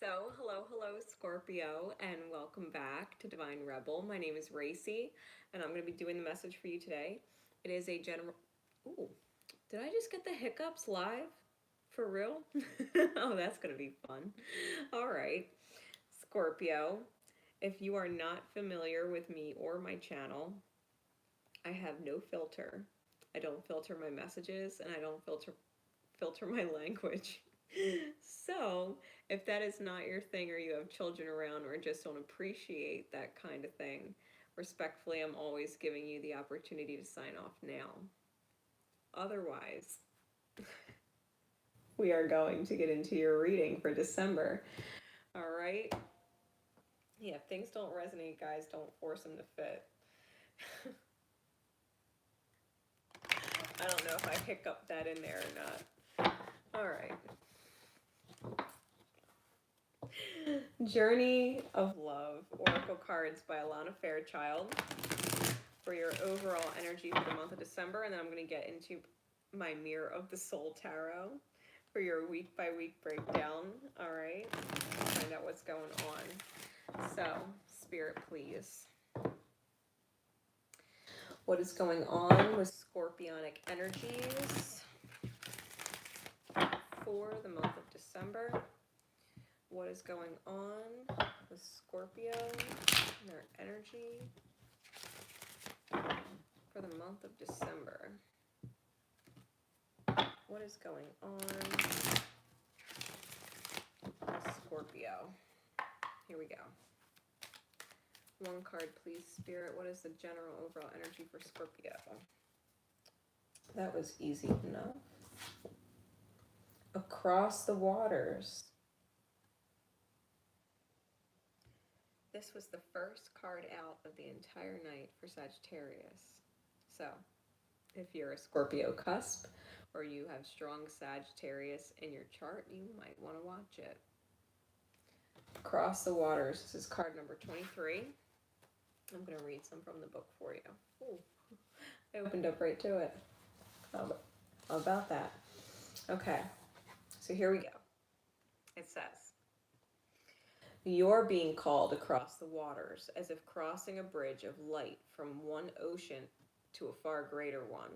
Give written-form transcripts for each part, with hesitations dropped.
Hello, Scorpio, and welcome back to Divine Rebel. My name is Racey, and I'm going to be doing the message for you today. It is a general. Ooh, did I just get the hiccups live? For real? Oh, that's going to be fun. All right, Scorpio, if you are not familiar with me or my channel, I have no filter. I don't filter my messages, and I don't filter my language. So, if that is not your thing, or you have children around, or just don't appreciate that kind of thing, respectfully, I'm always giving you the opportunity to sign off now. Otherwise, we are going to get into your reading for December. All right? Yeah, if things don't resonate, guys, don't force them to fit. I don't know if I hiccup that in there or not. All right. Journey of Love, Oracle Cards by Alana Fairchild for your overall energy for the month of December. And then I'm going to get into my Mirror of the Soul Tarot for your week by week breakdown. All right. Find out what's going on. So, Spirit, please. What is going on with Scorpionic energies for the month of December? What is going on with Scorpio and their energy for the month of December? What is going on with Scorpio? Here we go. One card, please, Spirit. What is the general overall energy for Scorpio? That was easy enough. Across the waters. This was the first card out of the entire night for Sagittarius. So, if you're a Scorpio cusp or you have strong Sagittarius in your chart, you might want to watch it. Across the waters. This is card number 23. I'm going to read some from the book for you. Ooh, I opened up right to it. How about that? Okay, so here we go. It says, you're being called across the waters as if crossing a bridge of light from one ocean to a far greater one.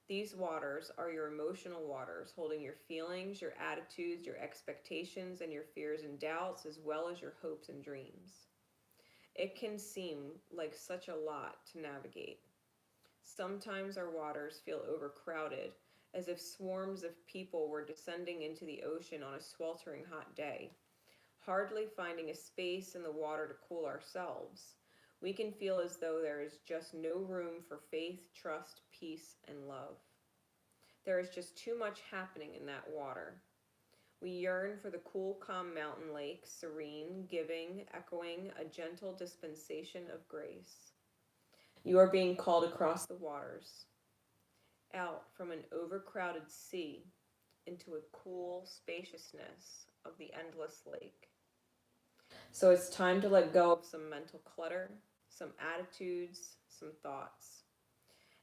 These waters are your emotional waters, holding your feelings, your attitudes, your expectations, and your fears and doubts, as well as your hopes and dreams. It can seem like such a lot to navigate. Sometimes our waters feel overcrowded, as if swarms of people were descending into the ocean on a sweltering hot day, hardly finding a space in the water to cool ourselves. We can feel as though there is just no room for faith, trust, peace, and love. There is just too much happening in that water. We yearn for the cool, calm mountain lake, serene, giving, echoing a gentle dispensation of grace. You are being called across the waters, out from an overcrowded sea into a cool spaciousness of the endless lake. So it's time to let go of some mental clutter, some attitudes, some thoughts.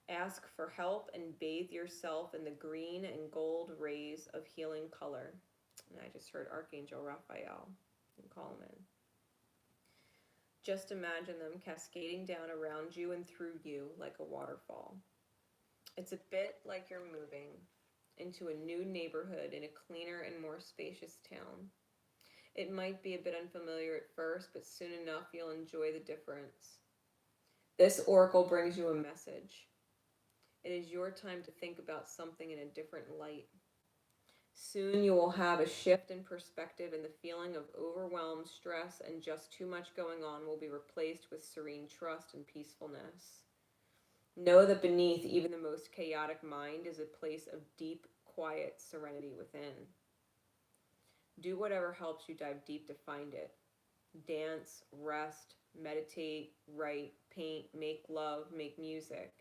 Ask for help and bathe yourself in the green and gold rays of healing color. And I just heard Archangel Raphael and call him in. Just imagine them cascading down around you and through you like a waterfall. It's a bit like you're moving into a new neighborhood in a cleaner and more spacious town. It might be a bit unfamiliar at first, but soon enough you'll enjoy the difference. This oracle brings you a message. It is your time to think about something in a different light. Soon you will have a shift in perspective, and the feeling of overwhelm, stress, and just too much going on will be replaced with serene trust and peacefulness. Know that beneath even the most chaotic mind is a place of deep, quiet serenity within. Do whatever helps you dive deep to find it. Dance, rest, meditate, write, paint, make love, make music.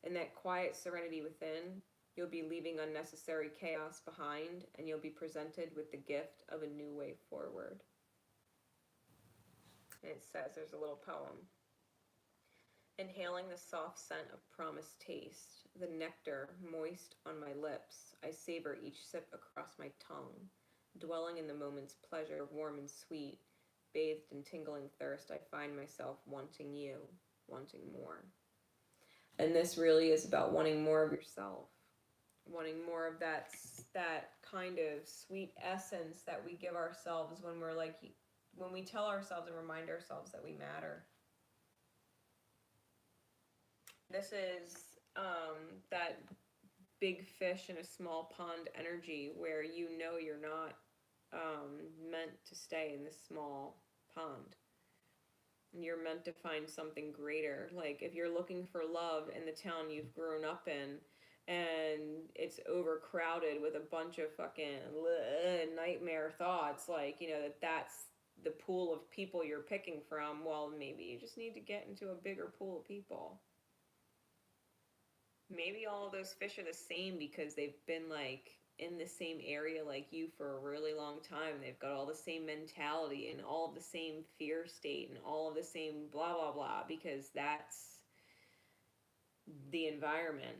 In that quiet serenity within, you'll be leaving unnecessary chaos behind, and you'll be presented with the gift of a new way forward. And it says, there's a little poem. Inhaling the soft scent of promised taste, the nectar moist on my lips, I savor each sip across my tongue. Dwelling in the moment's pleasure, warm and sweet, bathed in tingling thirst, I find myself wanting you, wanting more. And this really is about wanting more of yourself, wanting more of that kind of sweet essence that we give ourselves when we're like, when we tell ourselves and remind ourselves that we matter. This is that big fish in a small pond energy where you know you're not meant to stay in this small pond. You're meant to find something greater. Like if you're looking for love in the town you've grown up in and it's overcrowded with a bunch of fucking nightmare thoughts, like, you know, that's the pool of people you're picking from, well, maybe you just need to get into a bigger pool of people. Maybe all of those fish are the same because they've been like in the same area like you for a really long time. They've got all the same mentality and all of the same fear state and all of the same blah blah blah, because that's the environment.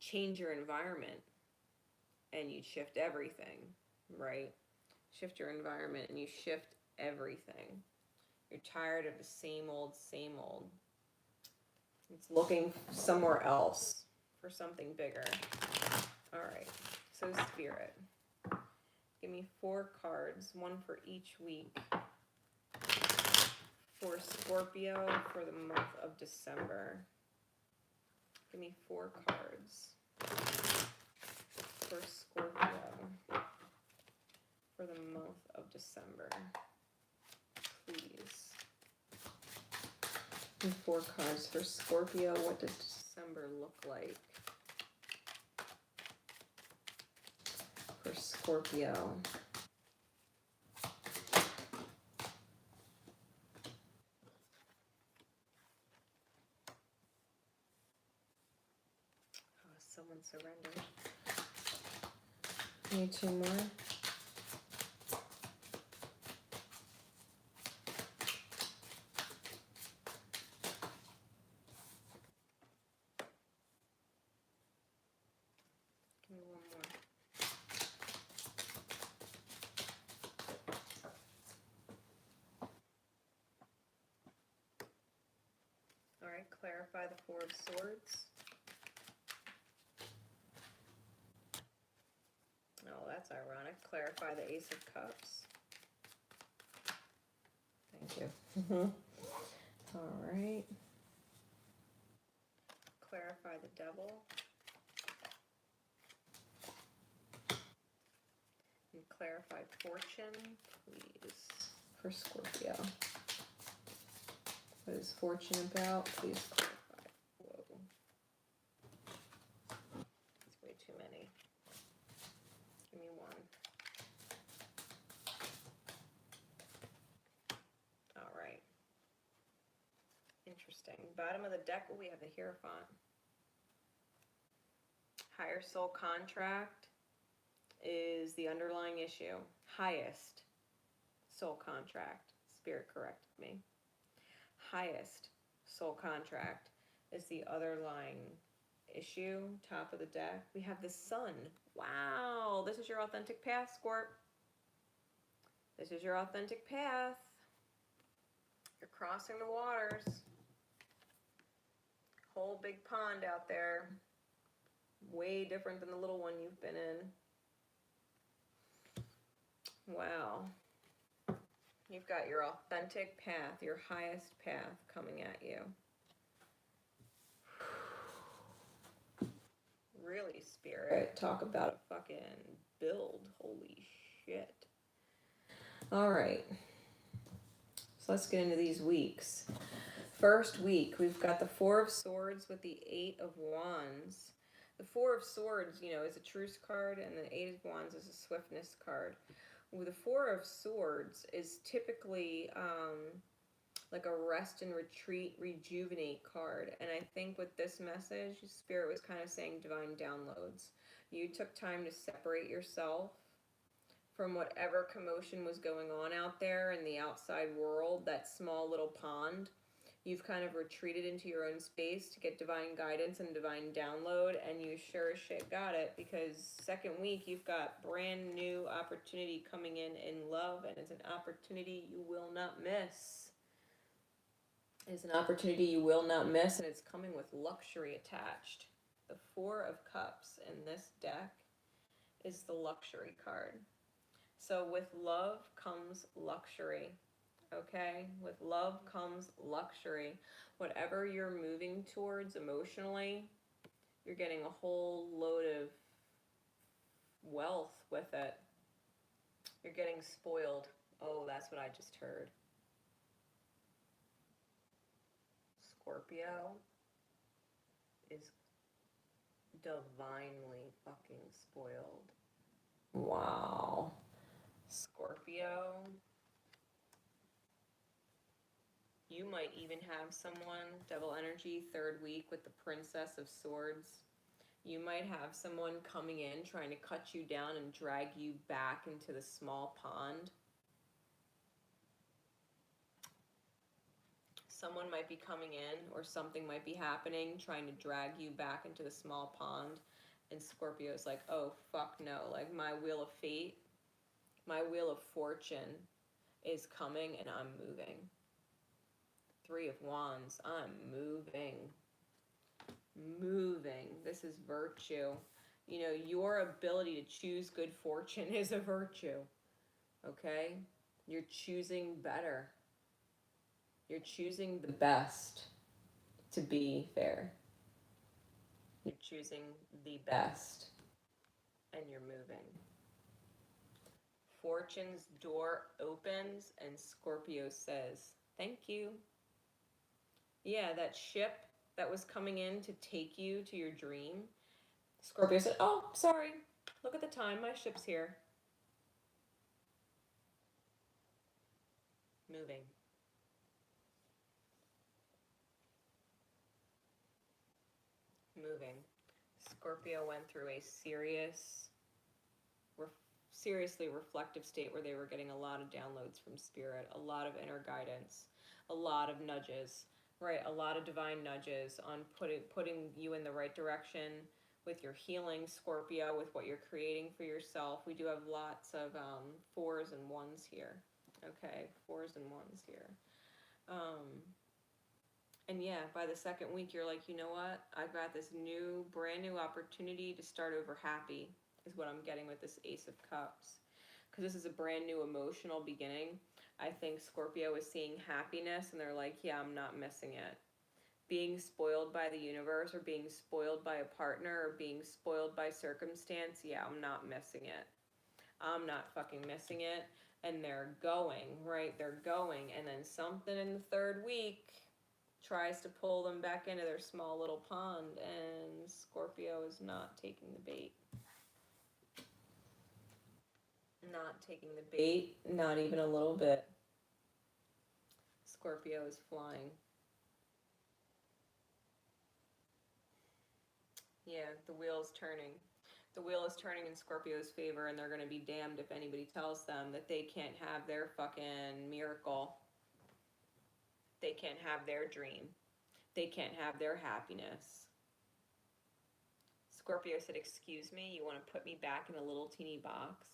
Change your environment and you shift everything, right? Shift your environment and you shift everything. You're tired of the same old, same old. It's looking somewhere else for something bigger. All right, so Spirit, give me 4 cards, one for each week, for Scorpio for the month of December. Give me 4 cards for Scorpio for the month of December, please. Give me 4 cards for Scorpio. What does December look like for Scorpio? Someone surrendered. Need 2 more. Give me 1 more. All right, clarify the 4 of Swords. Oh, that's ironic. Clarify the Ace of Cups. Thank you. All right. Clarify the Devil. And clarify Fortune, please, for Scorpio. What is Fortune about? Please clarify. Whoa. That's way too many. Give me 1. All right. Interesting. Bottom of the deck, we have the Hierophant. Higher soul contract is the underlying issue. Highest soul contract. Spirit corrected me. Highest soul contract is the underlying issue. Top of the deck, we have the Sun. Wow, this is your authentic path, Scorp. This is your authentic path. You're crossing the waters. Whole big pond out there. Way different than the little one you've been in. Wow. You've got your authentic path, your highest path coming at you. Really, Spirit. Talk about a fucking build. Holy shit. All right. So let's get into these weeks. First week, we've got the 4 of Swords with the 8 of Wands. The 4 of Swords, you know, is a truce card, and the 8 of Wands is a swiftness card. With the 4 of Swords is typically like a rest and retreat, rejuvenate card. And I think with this message, Spirit was kind of saying divine downloads. You took time to separate yourself from whatever commotion was going on out there in the outside world, that small little pond. You've kind of retreated into your own space to get divine guidance and divine download, and you sure as shit got it, because second week you've got brand new opportunity coming in love, and it's an opportunity you will not miss. It's an opportunity you will not miss, and it's coming with luxury attached. The Four of Cups in this deck is the luxury card. So with love comes luxury. Okay? With love comes luxury. Whatever you're moving towards emotionally, you're getting a whole load of wealth with it. You're getting spoiled. Oh, that's what I just heard. Scorpio is divinely fucking spoiled. Wow. Scorpio. You might even have someone, devil energy, third week with the Princess of Swords. You might have someone coming in trying to cut you down and drag you back into the small pond. Someone might be coming in, or something might be happening trying to drag you back into the small pond. And Scorpio's like, oh, fuck no. Like, my wheel of fate, my wheel of fortune is coming, and I'm moving. Three of Wands, I'm moving. Moving. This is virtue. You know, your ability to choose good fortune is a virtue. Okay? You're choosing better. You're choosing the best, to be fair. You're choosing the best, and you're moving. Fortune's door opens, and Scorpio says, thank you. Yeah, that ship that was coming in to take you to your dream, Scorpio said, oh, sorry. Look at the time. My ship's here. Moving. Moving. Scorpio went through a seriously reflective state where they were getting a lot of downloads from spirit, a lot of inner guidance, a lot of nudges, right? A lot of divine nudges on putting you in the right direction with your healing, Scorpio, with what you're creating for yourself. We do have lots of fours and ones here. Okay, fours and ones here. And yeah, by the second week, you're like, you know what? I've got this brand new opportunity to start over happy, is what I'm getting with this Ace of Cups. Because this is a brand new emotional beginning. I think Scorpio is seeing happiness, and they're like, yeah, I'm not missing it. Being spoiled by the universe, or being spoiled by a partner, or being spoiled by circumstance, yeah, I'm not missing it. I'm not fucking missing it. And they're going, right? They're going. And then something in the third week tries to pull them back into their small little pond, and Scorpio is not taking the bait. Not taking the bait, not even a little bit. Scorpio is flying. Yeah, the wheel is turning. The wheel is turning in Scorpio's favor, and they're going to be damned if anybody tells them that they can't have their fucking miracle. They can't have their dream. They can't have their happiness. Scorpio said, excuse me, you want to put me back in a little teeny box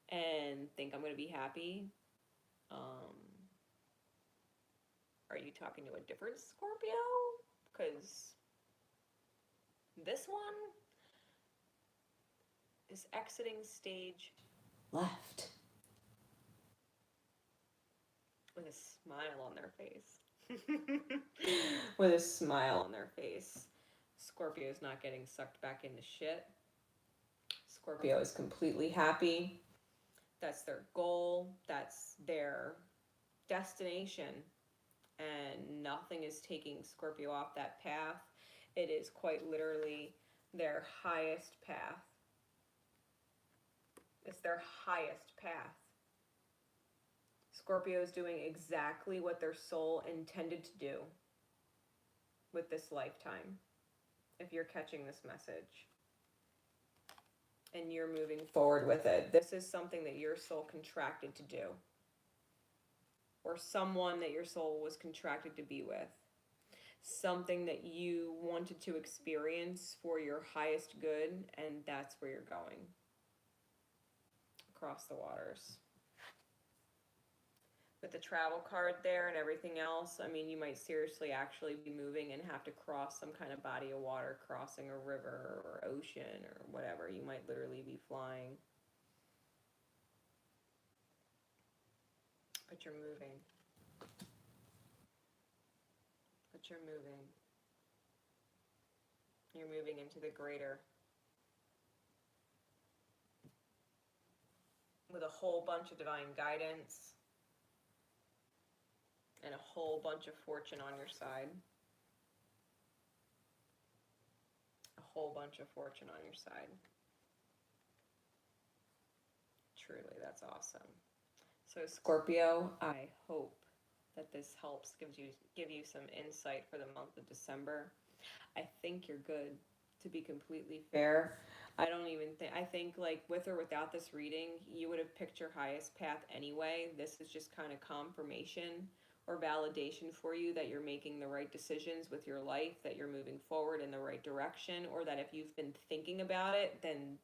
and think I'm going to be happy? Are you talking to a different Scorpio? Because this one is exiting stage left with a smile on their face. With a smile on their face. Scorpio's not getting sucked back into shit. Scorpio is completely happy. That's their goal. That's their destination. And nothing is taking Scorpio off that path. It is quite literally their highest path. It's their highest path. Scorpio is doing exactly what their soul intended to do with this lifetime, if you're catching this message. And you're moving forward with it. This is something that your soul contracted to do. or someone that your soul was contracted to be with, something that you wanted to experience for your highest good, and that's where you're going. Across the waters. With the travel card there and everything else, I mean, you might seriously actually be moving and have to cross some kind of body of water, crossing a river or ocean or whatever. You might literally be flying. But you're moving. But you're moving. You're moving into the greater. With a whole bunch of divine guidance and a whole bunch of fortune on your side. A whole bunch of fortune on your side. Truly, that's awesome. So Scorpio, I hope that this helps give you some insight for the month of December. I think you're good, to be completely fair. I think like with or without this reading, you would have picked your highest path anyway. This is just kind of confirmation or validation for you that you're making the right decisions with your life, that you're moving forward in the right direction, or that if you've been thinking about it, then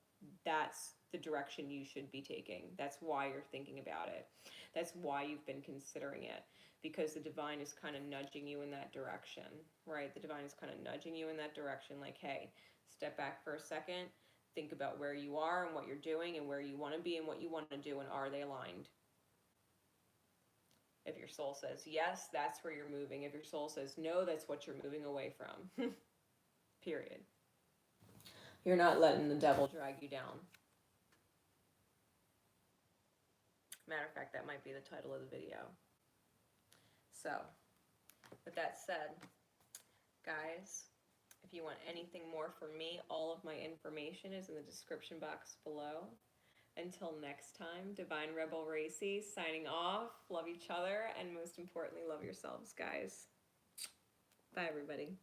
that's the direction you should be taking. That's why you're thinking about it. That's why you've been considering it, because the divine is kind of nudging you in that direction, right? The divine is kind of nudging you in that direction, like, hey, step back for a second, think about where you are and what you're doing and where you want to be and what you want to do, and are they aligned? If your soul says yes, that's where you're moving. If your soul says no, that's what you're moving away from. Period. You're not letting the devil drag you down. Matter of fact, that might be the title of the video. So, with that said, guys, if you want anything more from me, all of my information is in the description box below. Until next time, Divine Rebel Racey signing off. Love each other, and most importantly, love yourselves, guys. Bye, everybody.